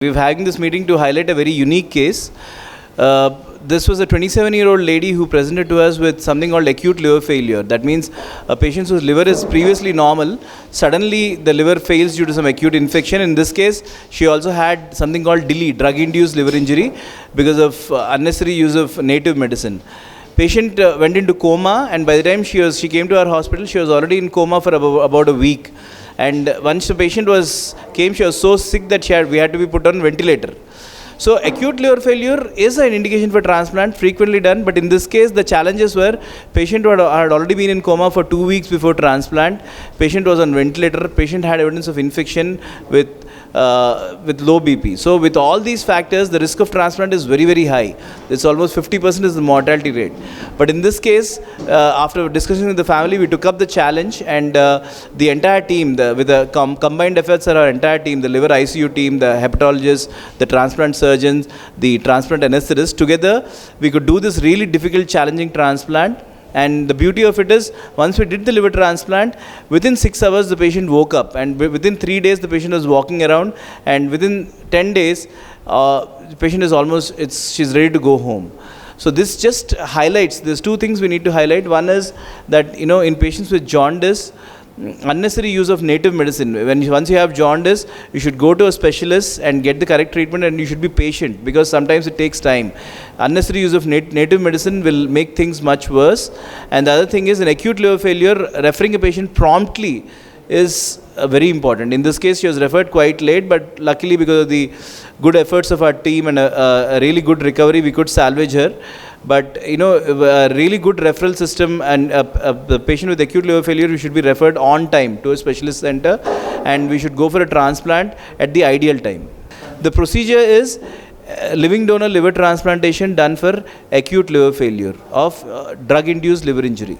We're having this meeting to highlight a very unique case. This was a 27-year-old lady who presented to us with something called acute liver failure. That means a patient whose liver is previously normal, suddenly the liver fails due to some acute infection. In this case, she also had something called DILI, drug-induced liver injury, because of unnecessary use of native medicine. Patient went into coma, and by the time she came to our hospital, she was already in coma for about a week. And once the patient came, she was so sick that we had to be put on ventilator. So acute liver failure is an indication for transplant, frequently done, but in this case the challenges were patient had already been in coma for 2 weeks before transplant, patient was on ventilator, patient had evidence of infection with low BP. So with all these factors, the risk of transplant is very, very high. It's almost 50% is the mortality rate. But in this case, after discussing with the family, we took up the challenge, and the entire team, with the combined efforts of our entire team, the liver ICU team, the hepatologists, the transplant surgeons, the transplant anesthetists, together we could do this really difficult, challenging transplant. And the beauty of it is, once we did the liver transplant, within 6 hours the patient woke up, and within 3 days the patient was walking around, and within 10 days the patient is she's ready to go home. So this just highlights, there's two things we need to highlight. One is that, in patients with jaundice, unnecessary use of native medicine. Once you have jaundice, you should go to a specialist and get the correct treatment, and you should be patient, because sometimes it takes time. Unnecessary use of native medicine will make things much worse. And the other thing is, in acute liver failure, referring a patient promptly is very important. In this case, she was referred quite late, but luckily, because of the good efforts of our team and a really good recovery, we could salvage her. But a really good referral system, and the patient with acute liver failure, we should be referred on time to a specialist center, and we should go for a transplant at the ideal time. The procedure is living donor liver transplantation done for acute liver failure of drug-induced liver injury.